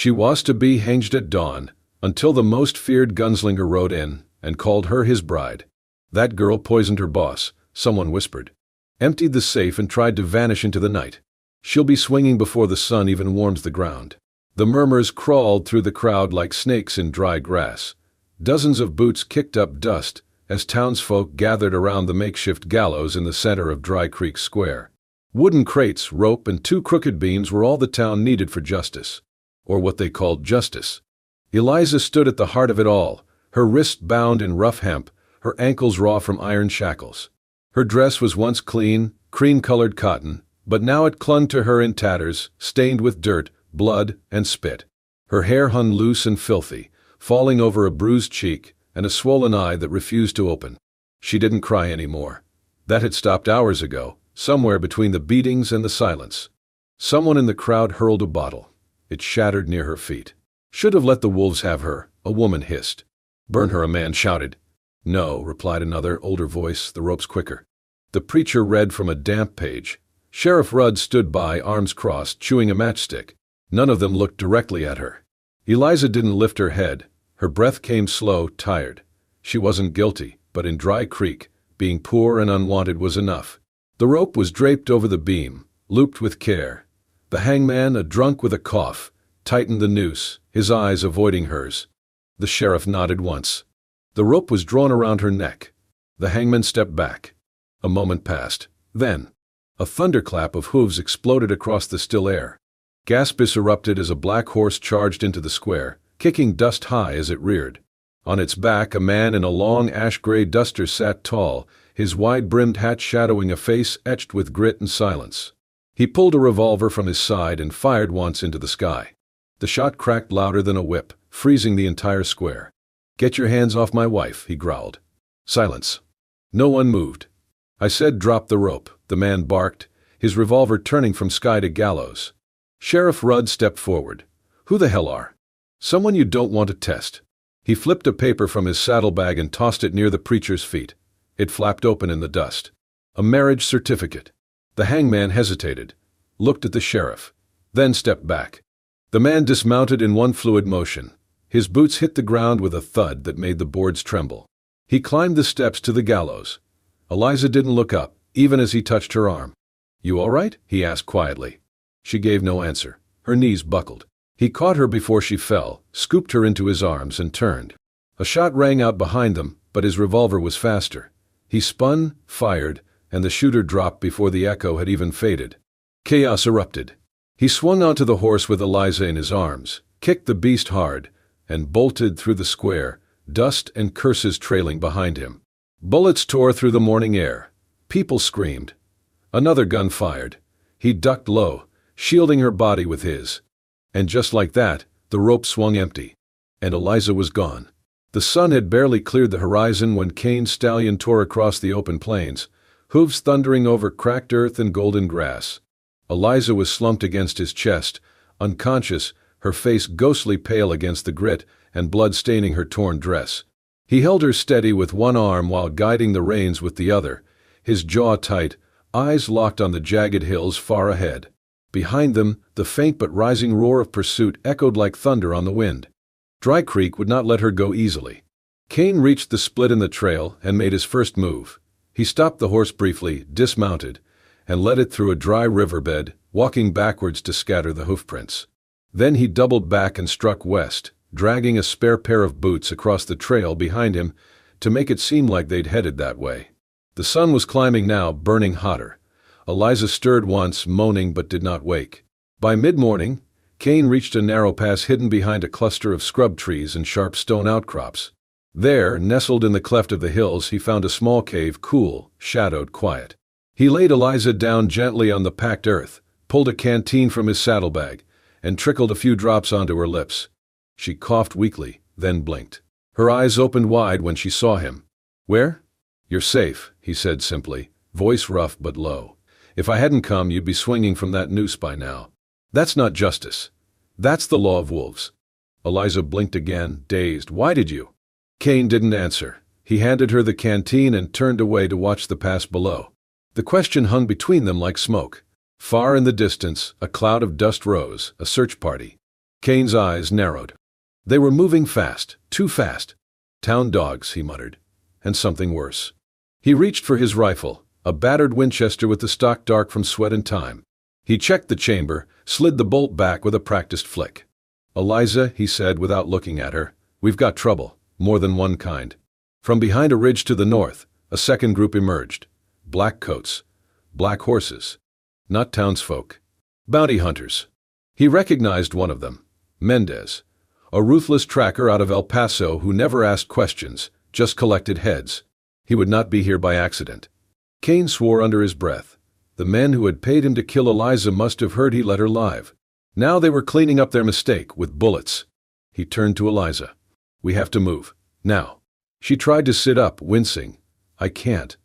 She was to be hanged at dawn, until the most feared gunslinger rode in and called her his bride. That girl poisoned her boss, someone whispered. Emptied the safe and tried to vanish into the night. She'll be swinging before the sun even warms the ground. The murmurs crawled through the crowd like snakes in dry grass. Dozens of boots kicked up dust as townsfolk gathered around the makeshift gallows in the center of Dry Creek Square. Wooden crates, rope, and 2 crooked beams were all the town needed for justice. Or what they called justice. Eliza stood at the heart of it all, her wrists bound in rough hemp, her ankles raw from iron shackles. Her dress was once clean, cream-colored cotton, but now it clung to her in tatters, stained with dirt, blood, and spit. Her hair hung loose and filthy, falling over a bruised cheek and a swollen eye that refused to open. She didn't cry anymore. That had stopped hours ago, somewhere between the beatings and the silence. Someone in the crowd hurled a bottle. It shattered near her feet. "Should have let the wolves have her," a woman hissed. "Burn her," a man shouted. "No," replied another, older voice, the ropes quicker. The preacher read from a damp page. Sheriff Rudd stood by, arms crossed, chewing a matchstick. None of them looked directly at her. Eliza didn't lift her head. Her breath came slow, tired. She wasn't guilty, but in Dry Creek, being poor and unwanted was enough. The rope was draped over the beam, looped with care. The hangman, a drunk with a cough, tightened the noose, his eyes avoiding hers. The sheriff nodded once. The rope was drawn around her neck. The hangman stepped back. A moment passed. Then, a thunderclap of hooves exploded across the still air. Gasps erupted as a black horse charged into the square, kicking dust high as it reared. On its back, a man in a long ash-gray duster sat tall, his wide-brimmed hat shadowing a face etched with grit and silence. He pulled a revolver from his side and fired once into the sky. The shot cracked louder than a whip, freezing the entire square. "Get your hands off my wife," he growled. Silence. No one moved. "I said drop the rope," the man barked, his revolver turning from sky to gallows. Sheriff Rudd stepped forward. "Who the hell are? Someone you don't want to test." He flipped a paper from his saddlebag and tossed it near the preacher's feet. It flapped open in the dust. A marriage certificate. The hangman hesitated, looked at the sheriff, then stepped back. The man dismounted in one fluid motion. His boots hit the ground with a thud that made the boards tremble. He climbed the steps to the gallows. Eliza didn't look up, even as he touched her arm. "You all right?" he asked quietly. She gave no answer. Her knees buckled. He caught her before she fell, scooped her into his arms, and turned. A shot rang out behind them, but his revolver was faster. He spun, fired, and the shooter dropped before the echo had even faded. Chaos erupted. He swung onto the horse with Eliza in his arms, kicked the beast hard, and bolted through the square, dust and curses trailing behind him. Bullets tore through the morning air. People screamed. Another gun fired. He ducked low, shielding her body with his. And just like that, the rope swung empty. And Eliza was gone. The sun had barely cleared the horizon when Cain's stallion tore across the open plains, hooves thundering over cracked earth and golden grass. Eliza was slumped against his chest, unconscious, her face ghostly pale against the grit and blood staining her torn dress. He held her steady with one arm while guiding the reins with the other, his jaw tight, eyes locked on the jagged hills far ahead. Behind them, the faint but rising roar of pursuit echoed like thunder on the wind. Dry Creek would not let her go easily. Cain reached the split in the trail and made his first move. He stopped the horse briefly, dismounted, and led it through a dry riverbed, walking backwards to scatter the hoofprints. Then he doubled back and struck west, dragging a spare pair of boots across the trail behind him to make it seem like they'd headed that way. The sun was climbing now, burning hotter. Eliza stirred once, moaning, but did not wake. By mid-morning, Cain reached a narrow pass hidden behind a cluster of scrub trees and sharp stone outcrops. There, nestled in the cleft of the hills, he found a small cave, cool, shadowed, quiet. He laid Eliza down gently on the packed earth, pulled a canteen from his saddlebag, and trickled a few drops onto her lips. She coughed weakly, then blinked. Her eyes opened wide when she saw him. "Where?" "You're safe," he said simply, voice rough but low. "If I hadn't come, you'd be swinging from that noose by now. That's not justice. That's the law of wolves." Eliza blinked again, dazed. "Why did you?" Cain didn't answer. He handed her the canteen and turned away to watch the pass below. The question hung between them like smoke. Far in the distance, a cloud of dust rose, a search party. Kane's eyes narrowed. They were moving fast, too fast. Town dogs, he muttered. And something worse. He reached for his rifle, a battered Winchester with the stock dark from sweat and time. He checked the chamber, slid the bolt back with a practiced flick. "Eliza," he said without looking at her, "we've got trouble, more than one kind." From behind a ridge to the north, a second group emerged. Black coats. Black horses. Not townsfolk. Bounty hunters. He recognized one of them. Mendez. A ruthless tracker out of El Paso who never asked questions, just collected heads. He would not be here by accident. Kane swore under his breath. The men who had paid him to kill Eliza must have heard he let her live. Now they were cleaning up their mistake with bullets. He turned to Eliza. "We have to move. Now." She tried to sit up, wincing. "I can't."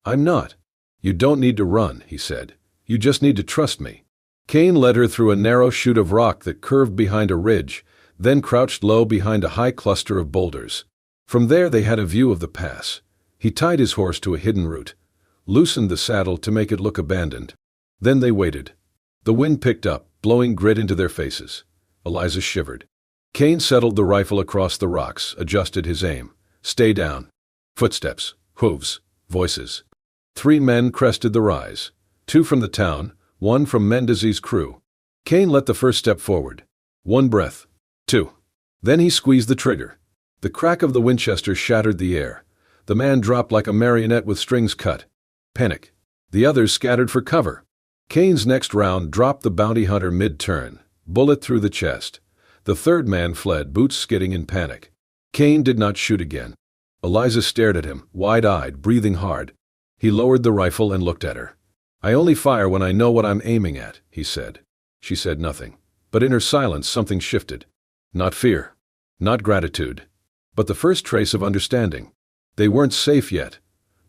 "I'm not." "You don't need to run," he said. "You just need to trust me." Kane led her through a narrow chute of rock that curved behind a ridge, then crouched low behind a high cluster of boulders. From there they had a view of the pass. He tied his horse to a hidden route, loosened the saddle to make it look abandoned. Then they waited. The wind picked up, blowing grit into their faces. Eliza shivered. Kane settled the rifle across the rocks, adjusted his aim. "Stay down." Footsteps, hooves, voices. 3 men crested the rise. 2 from the town, 1 from Mendez's crew. Kane let the first step forward. 1 breath. 2. Then he squeezed the trigger. The crack of the Winchester shattered the air. The man dropped like a marionette with strings cut. Panic. The others scattered for cover. Kane's next round dropped the bounty hunter mid-turn, bullet through the chest. The third man fled, boots skidding in panic. Kane did not shoot again. Eliza stared at him, wide-eyed, breathing hard. He lowered the rifle and looked at her. "I only fire when I know what I'm aiming at," he said. She said nothing. But in her silence something shifted. Not fear. Not gratitude. But the first trace of understanding. They weren't safe yet.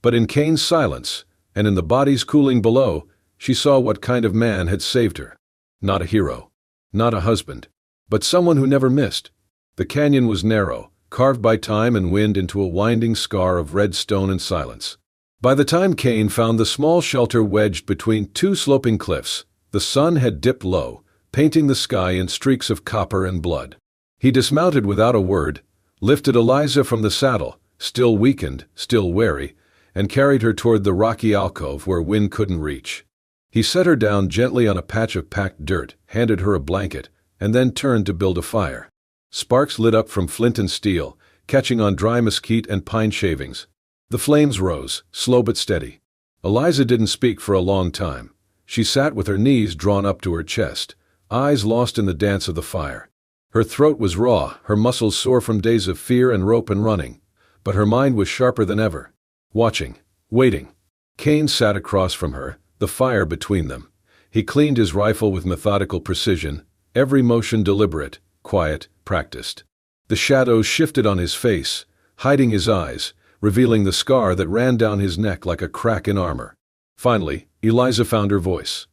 But in Kane's silence, and in the bodies cooling below, she saw what kind of man had saved her. Not a hero. Not a husband. But someone who never missed. The canyon was narrow, carved by time and wind into a winding scar of red stone and silence. By the time Kane found the small shelter wedged between 2 sloping cliffs, the sun had dipped low, painting the sky in streaks of copper and blood. He dismounted without a word, lifted Eliza from the saddle, still weakened, still wary, and carried her toward the rocky alcove where wind couldn't reach. He set her down gently on a patch of packed dirt, handed her a blanket, and then turned to build a fire. Sparks lit up from flint and steel, catching on dry mesquite and pine shavings. The flames rose, slow but steady. Eliza didn't speak for a long time. She sat with her knees drawn up to her chest, eyes lost in the dance of the fire. Her throat was raw, her muscles sore from days of fear and rope and running. But her mind was sharper than ever. Watching. Waiting. Kane sat across from her, the fire between them. He cleaned his rifle with methodical precision, every motion deliberate, quiet, practiced. The shadows shifted on his face, hiding his eyes, revealing the scar that ran down his neck like a crack in armor. Finally, Eliza found her voice.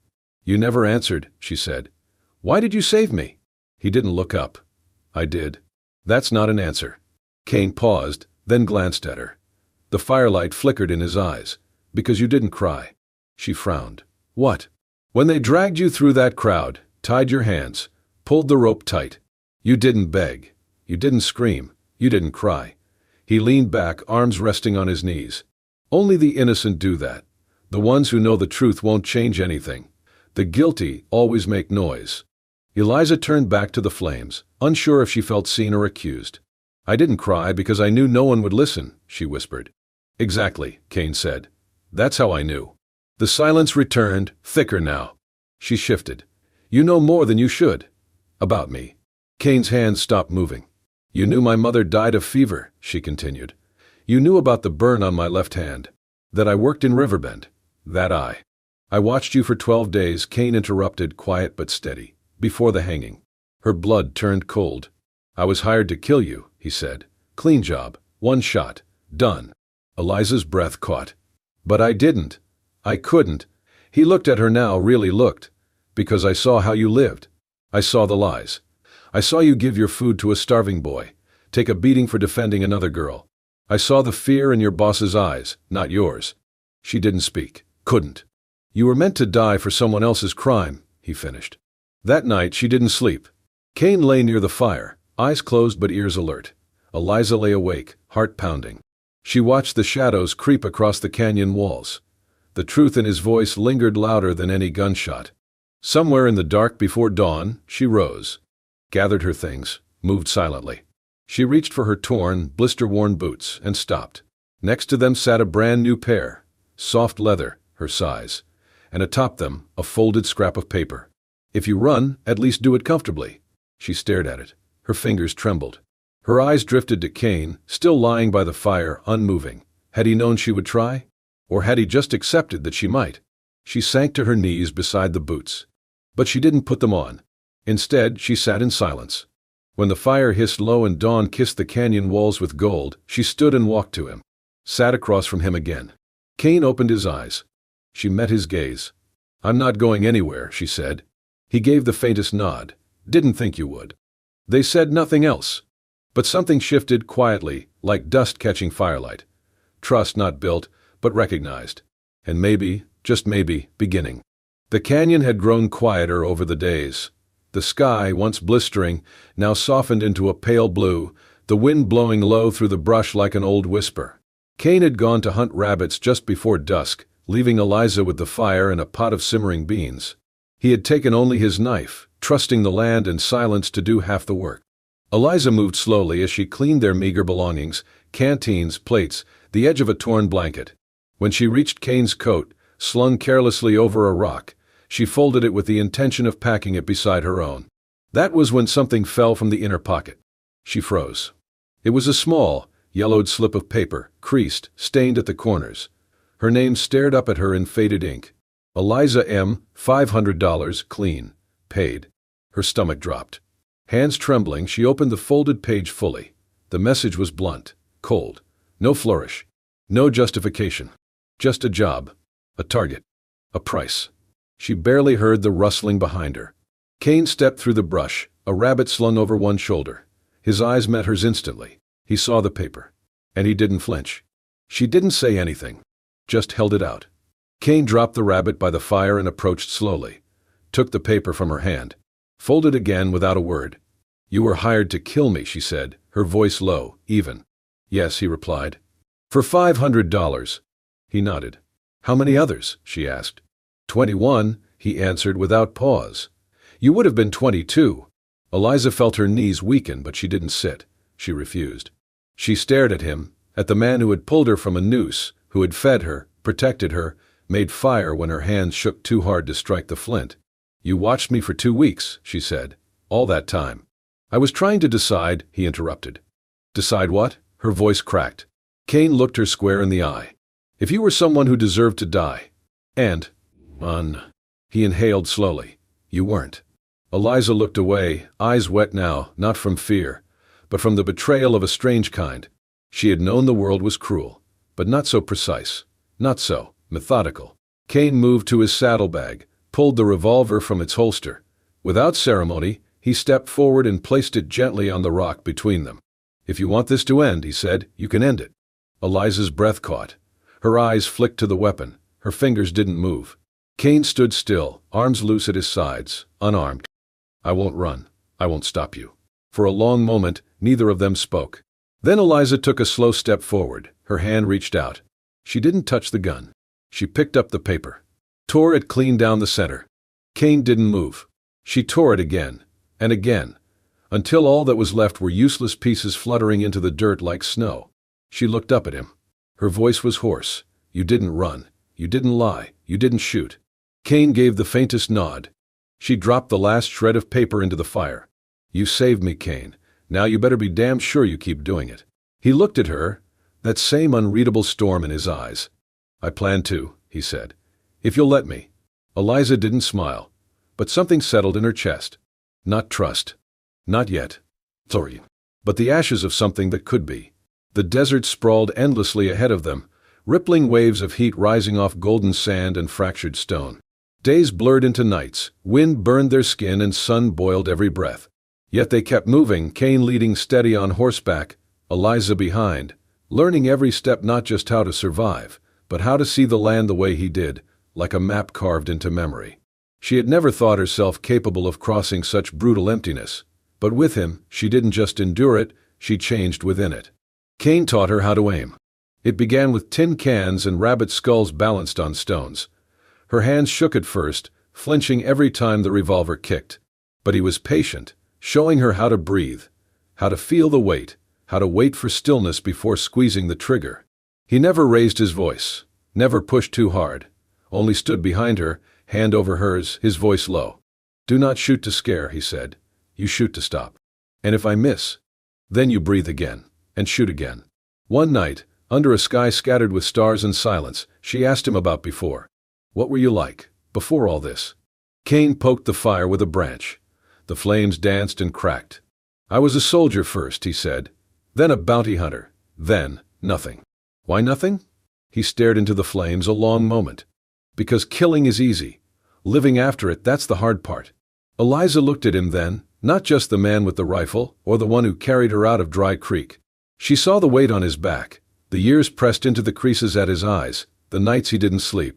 "You never answered," she said. "Why did you save me?" He didn't look up. "I did." "That's not an answer." Kane paused, then glanced at her. The firelight flickered in his eyes. "Because you didn't cry." She frowned. "What?" "When they dragged you through that crowd, tied your hands, pulled the rope tight. You didn't beg. You didn't scream. You didn't cry." He leaned back, arms resting on his knees. "Only the innocent do that. The ones who know the truth won't change anything. The guilty always make noise." Eliza turned back to the flames, unsure if she felt seen or accused. "I didn't cry because I knew no one would listen," she whispered. "Exactly," Kane said. "That's how I knew." The silence returned, thicker now. She shifted. "You know more than you should. About me." Kane's hands stopped moving. "You knew my mother died of fever," she continued. "You knew about the burn on my left hand. That I worked in Riverbend. That I watched you for 12 days," Kane interrupted, quiet but steady, "before the hanging." Her blood turned cold. "I was hired to kill you," he said. "Clean job. 1 shot. Done." Eliza's breath caught. "But I didn't. I couldn't." He looked at her now, really looked. "Because I saw how you lived. I saw the lies. I saw you give your food to a starving boy, take a beating for defending another girl. I saw the fear in your boss's eyes, not yours." She didn't speak. Couldn't. "You were meant to die for someone else's crime," he finished. That night she didn't sleep. Kane lay near the fire, eyes closed but ears alert. Eliza lay awake, heart pounding. She watched the shadows creep across the canyon walls. The truth in his voice lingered louder than any gunshot. Somewhere in the dark before dawn, she rose, gathered her things, moved silently. She reached for her torn, blister-worn boots and stopped. Next to them sat a brand-new pair, soft leather, her size, and atop them a folded scrap of paper. "If you run, at least do it comfortably." She stared at it. Her fingers trembled. Her eyes drifted to Kane, still lying by the fire, unmoving. Had he known she would try? Or had he just accepted that she might? She sank to her knees beside the boots. But she didn't put them on. Instead, she sat in silence. When the fire hissed low and dawn kissed the canyon walls with gold, she stood and walked to him. Sat across from him again. Kane opened his eyes. She met his gaze. "I'm not going anywhere," she said. He gave the faintest nod. "Didn't think you would." They said nothing else. But something shifted quietly, like dust catching firelight. Trust not built, but recognized. And maybe, just maybe, beginning. The canyon had grown quieter over the days. The sky, once blistering, now softened into a pale blue, the wind blowing low through the brush like an old whisper. Kane had gone to hunt rabbits just before dusk, leaving Eliza with the fire and a pot of simmering beans. He had taken only his knife, trusting the land and silence to do half the work. Eliza moved slowly as she cleaned their meager belongings, canteens, plates, the edge of a torn blanket. When she reached Kane's coat, slung carelessly over a rock, she folded it with the intention of packing it beside her own. That was when something fell from the inner pocket. She froze. It was a small, yellowed slip of paper, creased, stained at the corners. Her name stared up at her in faded ink. Eliza M., $500, clean, paid. Her stomach dropped. Hands trembling, she opened the folded page fully. The message was blunt, cold. No flourish. No justification. Just a job. A target. A price. She barely heard the rustling behind her. Kane stepped through the brush, a rabbit slung over one shoulder. His eyes met hers instantly. He saw the paper. And he didn't flinch. She didn't say anything. Just held it out. Kane dropped the rabbit by the fire and approached slowly. Took the paper from her hand. Folded again without a word. "You were hired to kill me," she said, her voice low, even. "Yes," he replied. "For $500. He nodded. "How many others?" she asked. 21, he answered without pause. "You would have been 22. Eliza felt her knees weaken, but she didn't sit. She refused. She stared at him, at the man who had pulled her from a noose, who had fed her, protected her, made fire when her hands shook too hard to strike the flint. "You watched me for 2 weeks, she said. "All that time." "I was trying to decide," he interrupted. "Decide what?" Her voice cracked. Kane looked her square in the eye. "If you were someone who deserved to die. And, he inhaled slowly. "You weren't." Eliza looked away, eyes wet now, not from fear, but from the betrayal of a strange kind. She had known the world was cruel, but not so precise, not so methodical. Kane moved to his saddlebag, pulled the revolver from its holster. Without ceremony, he stepped forward and placed it gently on the rock between them. "If you want this to end," he said, "you can end it." Eliza's breath caught. Her eyes flicked to the weapon. Her fingers didn't move. Kane stood still, arms loose at his sides, unarmed. "I won't run. I won't stop you." For a long moment, neither of them spoke. Then Eliza took a slow step forward. Her hand reached out. She didn't touch the gun. She picked up the paper. Tore it clean down the center. Kane didn't move. She tore it again, and again, until all that was left were useless pieces fluttering into the dirt like snow. She looked up at him. Her voice was hoarse. "You didn't run. You didn't lie. You didn't shoot." Kane gave the faintest nod. She dropped the last shred of paper into the fire. "You saved me, Kane. Now you better be damn sure you keep doing it." He looked at her, that same unreadable storm in his eyes. "I plan to," he said. "If you'll let me." Eliza didn't smile, but something settled in her chest. Not trust. Not yet. Sorry. But the ashes of something that could be. The desert sprawled endlessly ahead of them, rippling waves of heat rising off golden sand and fractured stone. Days blurred into nights, wind burned their skin and sun boiled every breath. Yet they kept moving, Kane leading steady on horseback, Eliza behind, learning every step not just how to survive, but how to see the land the way he did, like a map carved into memory. She had never thought herself capable of crossing such brutal emptiness, But with him, she didn't just endure it, she changed within it. Cain taught her how to aim. It began with tin cans and rabbit skulls balanced on stones. Her hands shook at first, flinching every time the revolver kicked. But he was patient, showing her how to breathe, how to feel the weight, how to wait for stillness before squeezing the trigger. He never raised his voice, never pushed too hard, only stood behind her, hand over hers, his voice low. "Do not shoot to scare," he said. "You shoot to stop. And if I miss, then you breathe again, and shoot again." One night, under a sky scattered with stars and silence, she asked him about before. "What were you like, before all this?" Cain poked the fire with a branch. The flames danced and cracked. "I was a soldier first," he said. "Then a bounty hunter. Then, nothing." "Why nothing?" He stared into the flames a long moment. "Because killing is easy. Living after it, that's the hard part." Eliza looked at him then, not just the man with the rifle, or the one who carried her out of Dry Creek. She saw the weight on his back, the years pressed into the creases at his eyes, the nights he didn't sleep.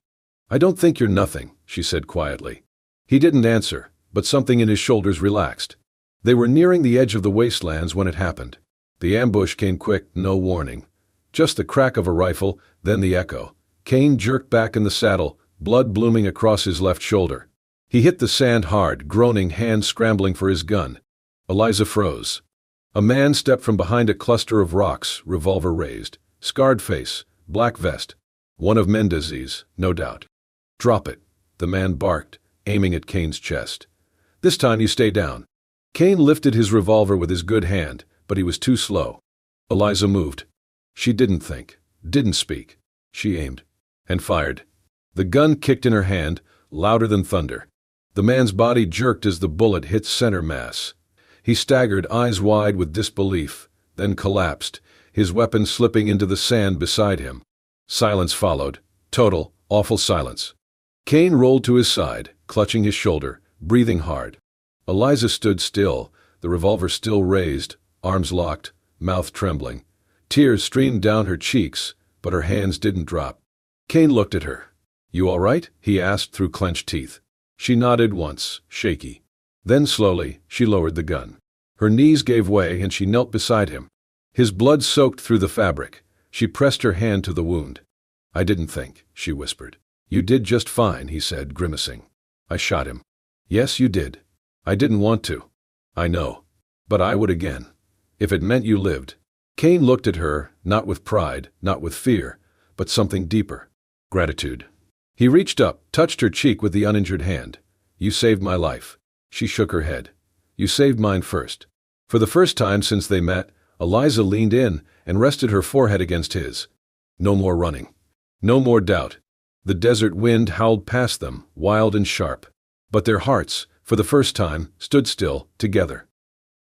"I don't think you're nothing," she said quietly. He didn't answer, but something in his shoulders relaxed. They were nearing the edge of the wastelands when it happened. The ambush came quick, no warning. Just the crack of a rifle, then the echo. Cain jerked back in the saddle, blood blooming across his left shoulder. He hit the sand hard, groaning, hands scrambling for his gun. Eliza froze. A man stepped from behind a cluster of rocks, revolver raised. Scarred face, black vest. One of Mendez's, no doubt. "Drop it," the man barked, aiming at Cain's chest. "This time you stay down." Cain lifted his revolver with his good hand, but he was too slow. Eliza moved. She didn't think, didn't speak. She aimed. And fired. The gun kicked in her hand, louder than thunder. The man's body jerked as the bullet hit center mass. He staggered, eyes wide with disbelief, then collapsed, his weapon slipping into the sand beside him. Silence followed. Total, awful silence. Cain rolled to his side, clutching his shoulder, breathing hard. Eliza stood still, the revolver still raised, arms locked, mouth trembling. Tears streamed down her cheeks, but her hands didn't drop. Cain looked at her. "You all right?" he asked through clenched teeth. She nodded once, shaky. Then slowly, she lowered the gun. Her knees gave way and she knelt beside him. His blood soaked through the fabric. She pressed her hand to the wound. "I didn't think," she whispered. "You did just fine," he said, grimacing. "I shot him." "Yes, you did. I didn't want to." "I know. But I would again. If it meant you lived." Cain looked at her, not with pride, not with fear, but something deeper. Gratitude. He reached up, touched her cheek with the uninjured hand. "You saved my life." She shook her head. "You saved mine first." For the first time since they met, Eliza leaned in and rested her forehead against his. No more running. No more doubt. The desert wind howled past them, wild and sharp. But their hearts, for the first time, stood still, together.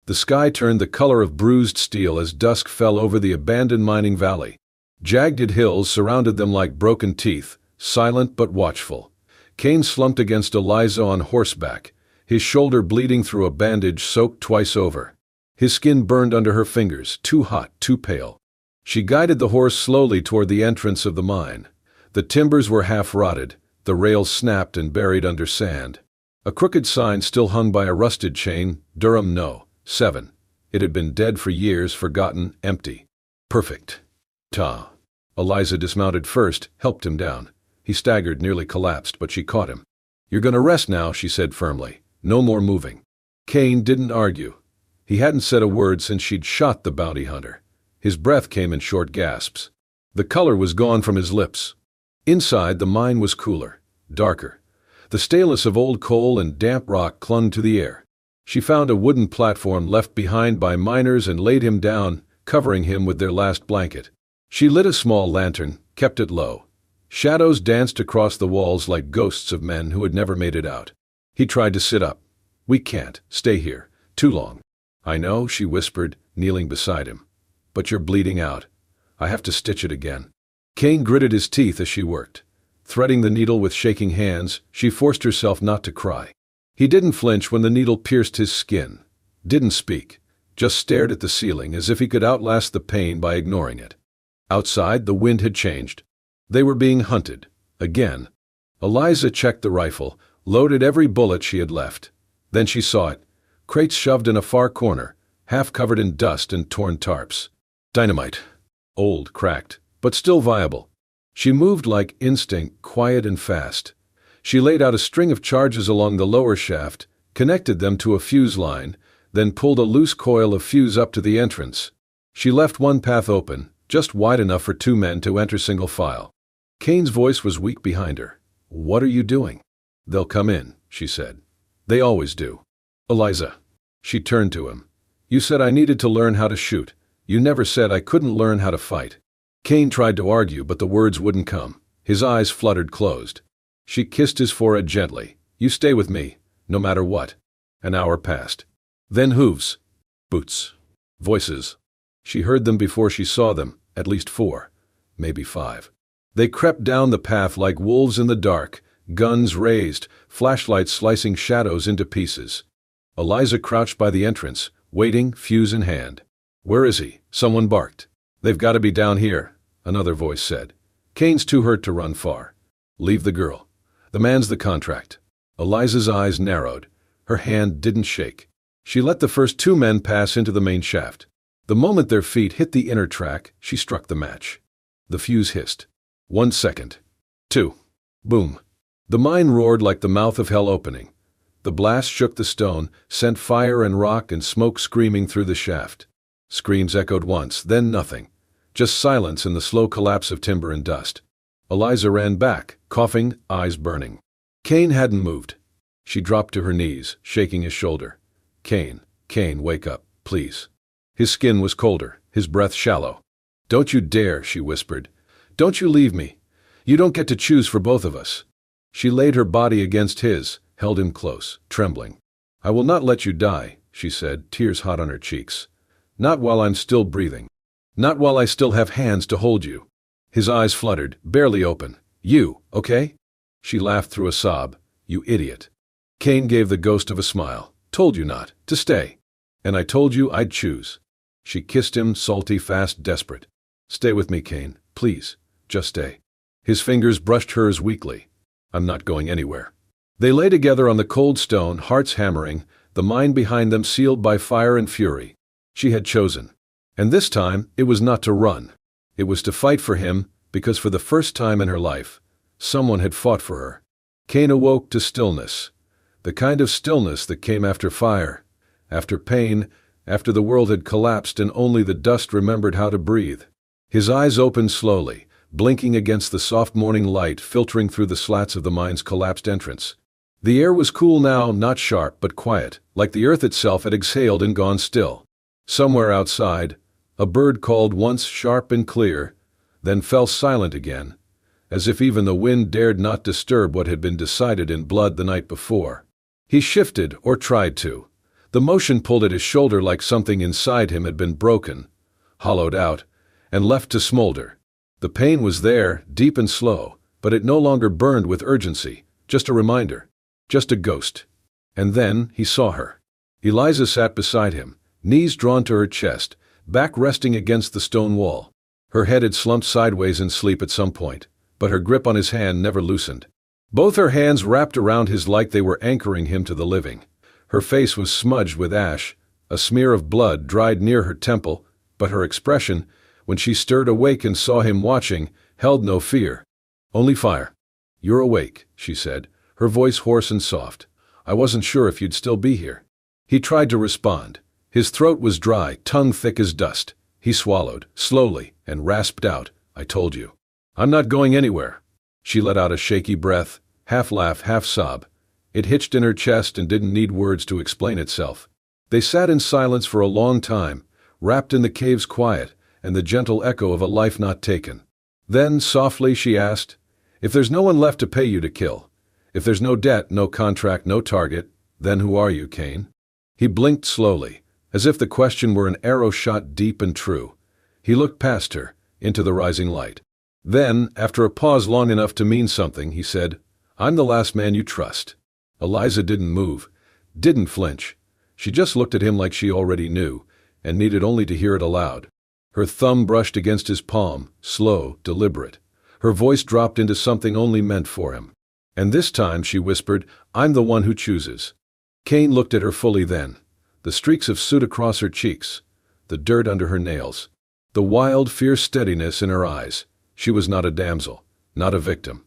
The sky turned the color of bruised steel as dusk fell over the abandoned mining valley. Jagged hills surrounded them like broken teeth, silent but watchful. Cain slumped against Eliza on horseback, his shoulder bleeding through a bandage soaked twice over. His skin burned under her fingers, too hot, too pale. She guided the horse slowly toward the entrance of the mine. The timbers were half rotted, the rails snapped and buried under sand. A crooked sign still hung by a rusted chain, Durham No. 7. It had been dead for years, forgotten, empty. Perfect. Ta. Eliza dismounted first, helped him down. He staggered, nearly collapsed, but she caught him. "You're gonna rest now," she said firmly. "No more moving." Cain didn't argue. He hadn't said a word since she'd shot the bounty hunter. His breath came in short gasps. The color was gone from his lips. Inside, the mine was cooler, darker. The staleness of old coal and damp rock clung to the air. She found a wooden platform left behind by miners and laid him down, covering him with their last blanket. She lit a small lantern, kept it low. Shadows danced across the walls like ghosts of men who had never made it out. He tried to sit up. "We can't stay here too long." "I know," she whispered, kneeling beside him. "But you're bleeding out. I have to stitch it again." Cain gritted his teeth as she worked. Threading the needle with shaking hands, she forced herself not to cry. He didn't flinch when the needle pierced his skin. Didn't speak. Just stared at the ceiling as if he could outlast the pain by ignoring it. Outside, the wind had changed. They were being hunted. Again. Eliza checked the rifle, loaded every bullet she had left. Then she saw it. crates shoved in a far corner, half covered in dust and torn tarps. Dynamite. Old, cracked, but still viable. She moved like instinct, quiet and fast. She laid out a string of charges along the lower shaft, connected them to a fuse line, then pulled a loose coil of fuse up to the entrance. She left one path open, just wide enough for 2 men to enter single file. Kane's voice was weak behind her. "What are you doing?" "They'll come in," she said. "They always do." "Eliza." She turned to him. "You said I needed to learn how to shoot. You never said I couldn't learn how to fight." Kane tried to argue, but the words wouldn't come. His eyes fluttered closed. She kissed his forehead gently. "You stay with me, no matter what." An hour passed. Then hooves. Boots. Voices. She heard them before she saw them, at least 4, maybe 5. They crept down the path like wolves in the dark, guns raised, flashlights slicing shadows into pieces. Eliza crouched by the entrance, waiting, fuse in hand. "Where is he?" Someone barked. "They've got to be down here," another voice said. "Kane's too hurt to run far." "Leave the girl. The man's the contract." Eliza's eyes narrowed. Her hand didn't shake. She let the first 2 men pass into the main shaft. The moment their feet hit the inner track, she struck the match. The fuse hissed. 1 second. 2. Boom. The mine roared like the mouth of hell opening. The blast shook the stone, sent fire and rock and smoke screaming through the shaft. Screams echoed once, then nothing. Just silence and the slow collapse of timber and dust. Eliza ran back, coughing, eyes burning. Kane hadn't moved. She dropped to her knees, shaking his shoulder. "Kane, wake up, please." His skin was colder, his breath shallow. "Don't you dare," she whispered. "Don't you leave me. You don't get to choose for both of us." She laid her body against his, held him close, trembling. "I will not let you die," she said, tears hot on her cheeks. "Not while I'm still breathing. Not while I still have hands to hold you." His eyes fluttered, barely open. "You, okay?" She laughed through a sob. "You idiot." Kane gave the ghost of a smile. "Told you not, to stay. And I told you I'd choose." She kissed him, salty, fast, desperate. "Stay with me, Kane, please. Just stay." His fingers brushed hers weakly. "I'm not going anywhere." They lay together on the cold stone, hearts hammering, the mind behind them sealed by fire and fury. She had chosen. And this time, it was not to run. It was to fight for him, because for the first time in her life, someone had fought for her. Kane awoke to stillness. The kind of stillness that came after fire, after pain, after the world had collapsed and only the dust remembered how to breathe. His eyes opened slowly, blinking against the soft morning light filtering through the slats of the mine's collapsed entrance. The air was cool now, not sharp but quiet, like the earth itself had exhaled and gone still. Somewhere outside, a bird called once sharp and clear, then fell silent again, as if even the wind dared not disturb what had been decided in blood the night before. He shifted, or tried to. The motion pulled at his shoulder like something inside him had been broken, hollowed out, and left to smolder. The pain was there, deep and slow, but it no longer burned with urgency, just a reminder, just a ghost. And then he saw her. Eliza sat beside him, knees drawn to her chest, back resting against the stone wall. Her head had slumped sideways in sleep at some point, but her grip on his hand never loosened. Both her hands wrapped around his like they were anchoring him to the living. Her face was smudged with ash, a smear of blood dried near her temple, but her expression, when she stirred awake and saw him watching, held no fear. Only fire. "You're awake," she said, her voice hoarse and soft. "I wasn't sure if you'd still be here." He tried to respond. His throat was dry, tongue thick as dust. He swallowed, slowly, and rasped out, "I told you." "I'm not going anywhere." She let out a shaky breath, half laugh, half sob. It hitched in her chest and didn't need words to explain itself. They sat in silence for a long time, wrapped in the cave's quiet and the gentle echo of a life not taken. Then, softly, she asked, "If there's no one left to pay you to kill, if there's no debt, no contract, no target, then who are you, Kane?" He blinked slowly, as if the question were an arrow shot deep and true. He looked past her, into the rising light. Then, after a pause long enough to mean something, he said, "I'm the last man you trust." Eliza didn't move, didn't flinch. She just looked at him like she already knew, and needed only to hear it aloud. Her thumb brushed against his palm, slow, deliberate. Her voice dropped into something only meant for him. "And this time," she whispered, "I'm the one who chooses." Kane looked at her fully then. the streaks of soot across her cheeks, the dirt under her nails, the wild, fierce steadiness in her eyes. She was not a damsel, not a victim,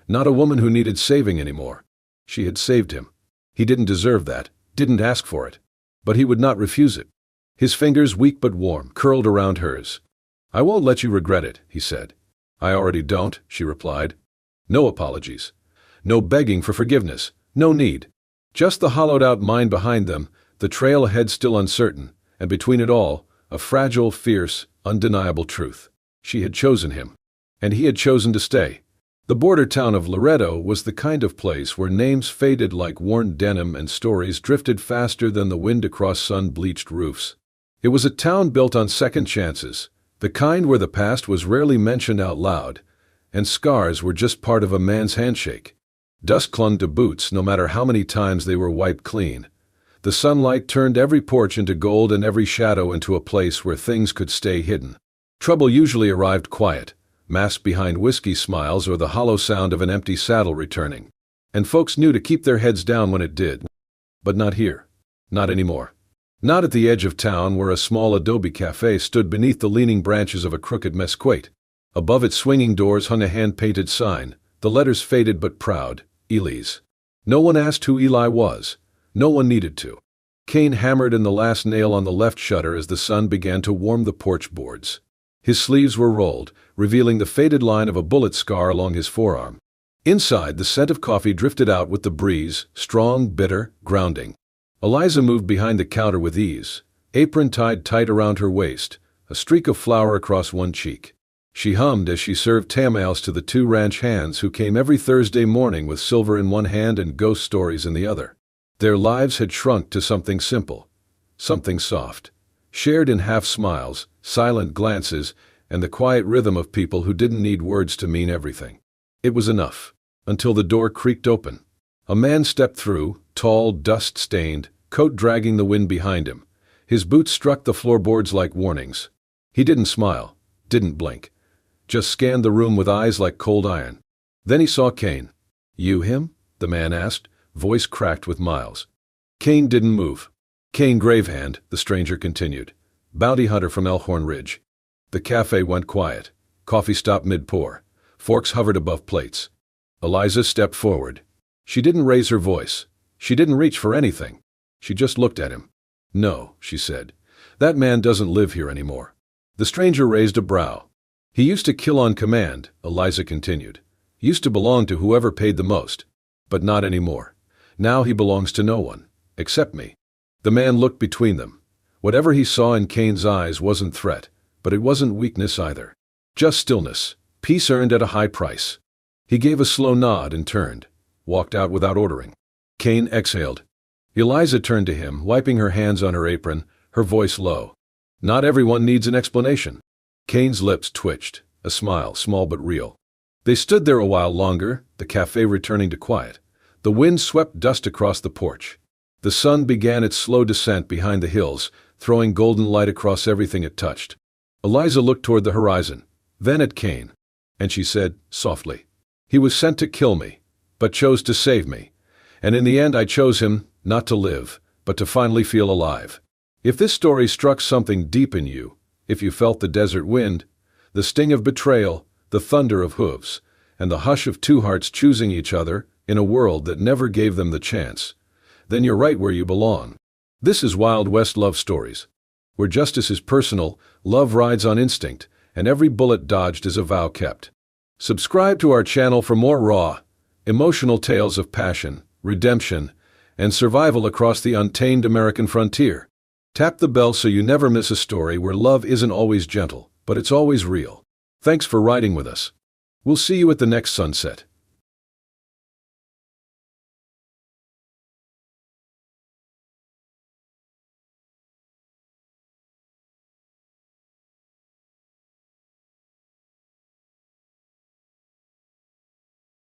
not a woman who needed saving anymore. She had saved him. He didn't deserve that, didn't ask for it. But he would not refuse it. His fingers, weak but warm, curled around hers. "I won't let you regret it," he said. "I already don't," she replied. No apologies. No begging for forgiveness. No need. Just the hollowed-out mind behind them, the trail ahead still uncertain, and between it all, a fragile, fierce, undeniable truth. She had chosen him. And he had chosen to stay. The border town of Loretto was the kind of place where names faded like worn denim and stories drifted faster than the wind across sun-bleached roofs. It was a town built on second chances, the kind where the past was rarely mentioned out loud, and scars were just part of a man's handshake. Dust clung to boots no matter how many times they were wiped clean. The sunlight turned every porch into gold and every shadow into a place where things could stay hidden. Trouble usually arrived quiet, masked behind whiskey smiles or the hollow sound of an empty saddle returning. And folks knew to keep their heads down when it did. But not here. Not anymore. Not at the edge of town where a small adobe cafe stood beneath the leaning branches of a crooked mesquite. Above its swinging doors hung a hand-painted sign, the letters faded but proud, Eli's. No one asked who Eli was. No one needed to. Cain hammered in the last nail on the left shutter as the sun began to warm the porch boards. His sleeves were rolled, revealing the faded line of a bullet scar along his forearm. Inside, the scent of coffee drifted out with the breeze, strong, bitter, grounding. Eliza moved behind the counter with ease, apron tied tight around her waist, a streak of flour across one cheek. She hummed as she served tamales to the two ranch hands who came every Thursday morning with silver in one hand and ghost stories in the other. Their lives had shrunk to something simple, something soft, shared in half-smiles, silent glances, and the quiet rhythm of people who didn't need words to mean everything. It was enough, until the door creaked open. A man stepped through, tall, dust-stained, coat dragging the wind behind him. His boots struck the floorboards like warnings. He didn't smile, didn't blink, just scanned the room with eyes like cold iron. Then he saw Cain. "You him?" the man asked, voice cracked with miles. Cain didn't move. "Cain Gravehand," the stranger continued, "bounty hunter from Elkhorn Ridge." The cafe went quiet. Coffee stopped mid-pour. Forks hovered above plates. Eliza stepped forward. She didn't raise her voice. She didn't reach for anything. She just looked at him. "No," she said. "That man doesn't live here anymore." The stranger raised a brow. "He used to kill on command," Eliza continued. "He used to belong to whoever paid the most. But not anymore. Now he belongs to no one. Except me." The man looked between them. Whatever he saw in Cain's eyes wasn't threat, but it wasn't weakness either. Just stillness, peace earned at a high price. He gave a slow nod and turned, walked out without ordering. Cain exhaled. Eliza turned to him, wiping her hands on her apron, her voice low. "Not everyone needs an explanation." Cain's lips twitched, a smile, small but real. They stood there a while longer, the cafe returning to quiet. The wind swept dust across the porch. The sun began its slow descent behind the hills, throwing golden light across everything it touched. Eliza looked toward the horizon, then at Cain, and she said, softly, "He was sent to kill me, but chose to save me. And in the end I chose him, not to live, but to finally feel alive." If this story struck something deep in you, if you felt the desert wind, the sting of betrayal, the thunder of hooves, and the hush of two hearts choosing each other in a world that never gave them the chance, then you're right where you belong. This is Wild West Love Stories, where justice is personal, love rides on instinct, and every bullet dodged is a vow kept. Subscribe to our channel for more raw, emotional tales of passion, redemption, and survival across the untamed American frontier. Tap the bell so you never miss a story where love isn't always gentle, but it's always real. Thanks for riding with us. We'll see you at the next sunset.